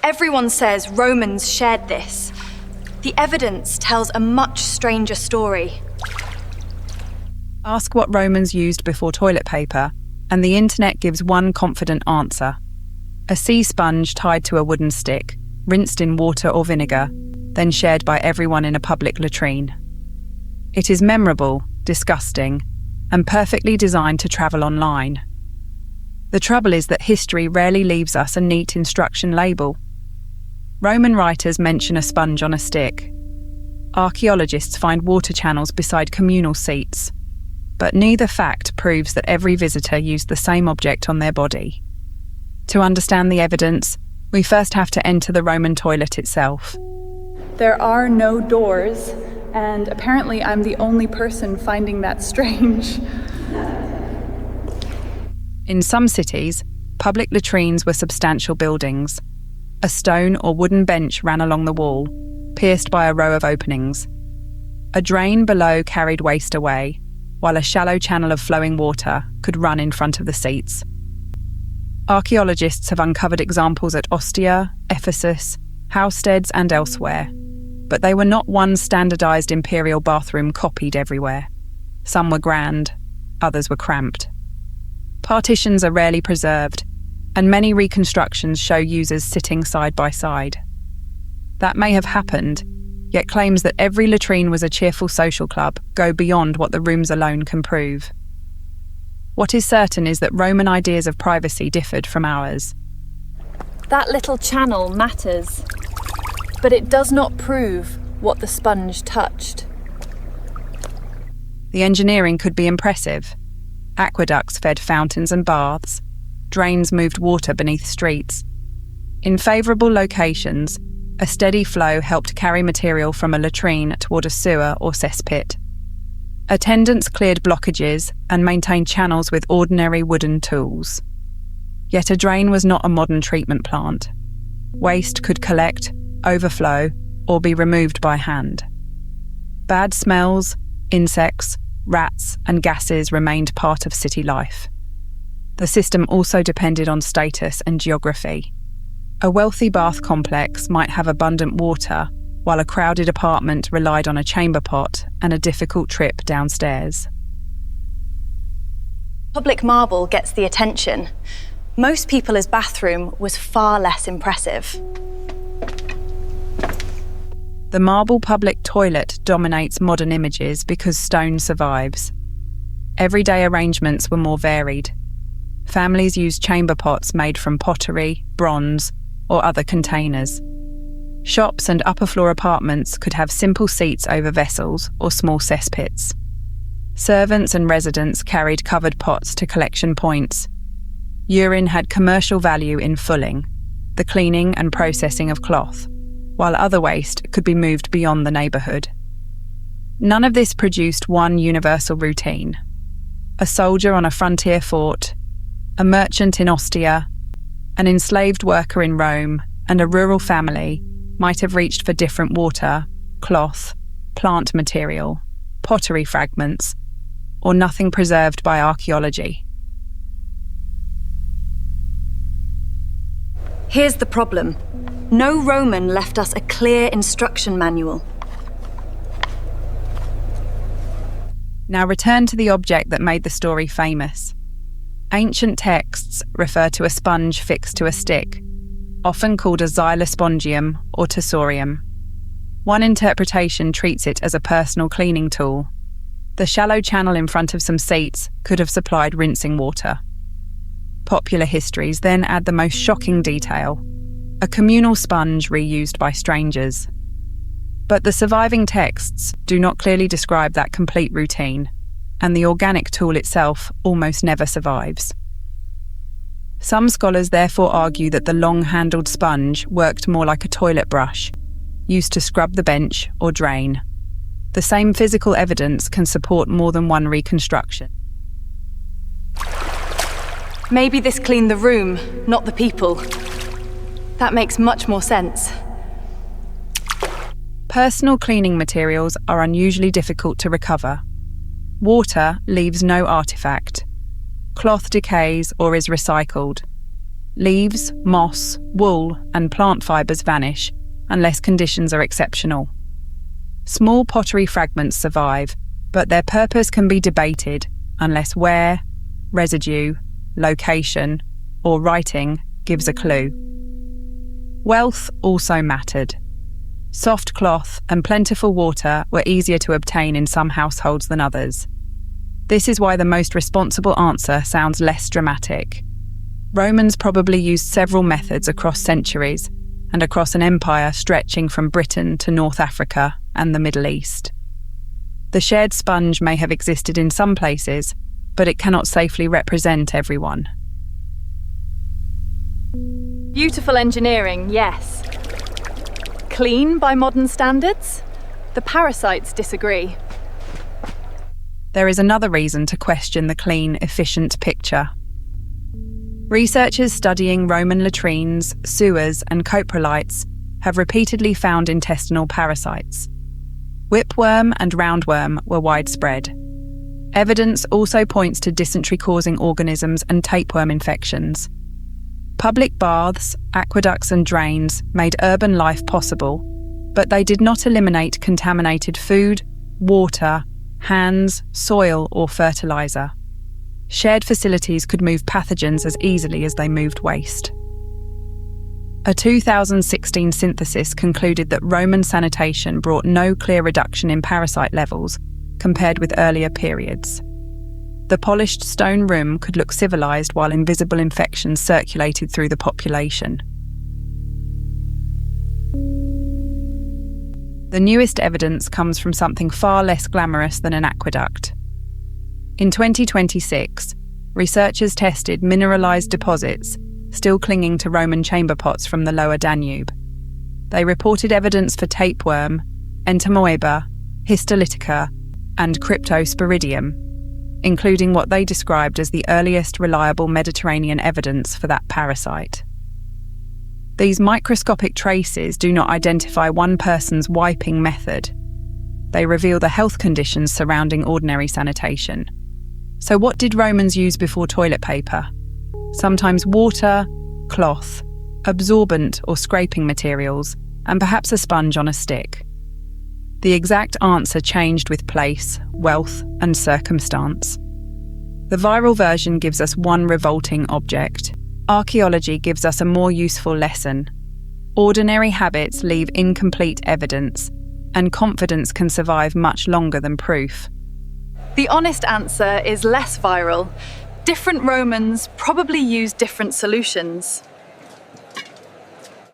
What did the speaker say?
Everyone says Romans shared this. The evidence tells a much stranger story. Ask what Romans used before toilet paper, and the internet gives one confident answer. A sea sponge tied to a wooden stick, rinsed in water or vinegar, then shared by everyone in a public latrine. It is memorable, disgusting, and perfectly designed to travel online. The trouble is that history rarely leaves us a neat instruction label. Roman writers mention a sponge on a stick. Archaeologists find water channels beside communal seats. But neither fact proves that every visitor used the same object on their body. To understand the evidence, we first have to enter the Roman toilet itself. There are no doors, and apparently I'm the only person finding that strange. In some cities, public latrines were substantial buildings. A stone or wooden bench ran along the wall, pierced by a row of openings. A drain below carried waste away, while a shallow channel of flowing water could run in front of the seats. Archaeologists have uncovered examples at Ostia, Ephesus, Housesteads and elsewhere, but they were not one standardised imperial bathroom copied everywhere. Some were grand, others were cramped. Partitions are rarely preserved, and many reconstructions show users sitting side by side. That may have happened, yet claims that every latrine was a cheerful social club go beyond what the rooms alone can prove. What is certain is that Roman ideas of privacy differed from ours. That little channel matters, but it does not prove what the sponge touched. The engineering could be impressive. Aqueducts fed fountains and baths. Drains moved water beneath streets. In favourable locations, a steady flow helped carry material from a latrine toward a sewer or cesspit. Attendants cleared blockages and maintained channels with ordinary wooden tools. Yet a drain was not a modern treatment plant. Waste could collect, overflow, or be removed by hand. Bad smells, insects, rats, and gases remained part of city life. The system also depended on status and geography. A wealthy bath complex might have abundant water, while a crowded apartment relied on a chamber pot and a difficult trip downstairs. Public marble gets the attention. Most people's bathroom was far less impressive. The marble public toilet dominates modern images because stone survives. Everyday arrangements were more varied. Families used chamber pots made from pottery, bronze, or other containers. Shops and upper-floor apartments could have simple seats over vessels or small cesspits. Servants and residents carried covered pots to collection points. Urine had commercial value in fulling, the cleaning and processing of cloth, while other waste could be moved beyond the neighbourhood. None of this produced one universal routine. A soldier on a frontier fort, a merchant in Ostia, an enslaved worker in Rome, and a rural family might have reached for different water, cloth, plant material, pottery fragments, or nothing preserved by archaeology. Here's the problem. No Roman left us a clear instruction manual. Now return to the object that made the story famous. Ancient texts refer to a sponge fixed to a stick, often called a xylospongium or tessorium. One interpretation treats it as a personal cleaning tool. The shallow channel in front of some seats could have supplied rinsing water. Popular histories then add the most shocking detail: a communal sponge reused by strangers. But the surviving texts do not clearly describe that complete routine, and the organic tool itself almost never survives. Some scholars therefore argue that the long-handled sponge worked more like a toilet brush, used to scrub the bench or drain. The same physical evidence can support more than one reconstruction. Maybe this cleaned the room, not the people. That makes much more sense. Personal cleaning materials are unusually difficult to recover. Water leaves no artifact. Cloth decays or is recycled. Leaves, moss, wool, and plant fibres vanish unless conditions are exceptional. Small pottery fragments survive, but their purpose can be debated unless wear, residue, location, or writing gives a clue. Wealth also mattered. Soft cloth and plentiful water were easier to obtain in some households than others. This is why the most responsible answer sounds less dramatic. Romans probably used several methods across centuries and across an empire stretching from Britain to North Africa and the Middle East. The shared sponge may have existed in some places, but it cannot safely represent everyone. Beautiful engineering, yes. Clean by modern standards? The Parasites disagree. There is another reason to question the clean, efficient picture. Researchers studying Roman latrines, sewers, and coprolites have repeatedly found intestinal parasites. Whipworm and roundworm were widespread. Evidence also points to dysentery-causing organisms and tapeworm infections. Public baths, aqueducts, and drains made urban life possible, but they did not eliminate contaminated food, water, hands, soil, or fertilizer. Shared facilities could move pathogens as easily as they moved waste. A 2016 synthesis concluded that Roman sanitation brought no clear reduction in parasite levels compared with earlier periods. The polished stone room could look civilized while invisible infections circulated through the population. The newest evidence comes from something far less glamorous than an aqueduct. In 2026, researchers tested mineralized deposits still clinging to Roman chamber pots from the lower Danube. They reported evidence for tapeworm, entamoeba, histolytica, and cryptosporidium, including what they described as the earliest reliable Mediterranean evidence for that parasite. These microscopic traces do not identify one person's wiping method. They reveal the health conditions surrounding ordinary sanitation. So what did Romans use before toilet paper? Sometimes water, cloth, absorbent or scraping materials, and perhaps a sponge on a stick. The exact answer changed with place, wealth, and circumstance. The viral version gives us one revolting object. Archaeology gives us a more useful lesson. Ordinary habits leave incomplete evidence, and confidence can survive much longer than proof. The honest answer is less viral. Different Romans probably used different solutions.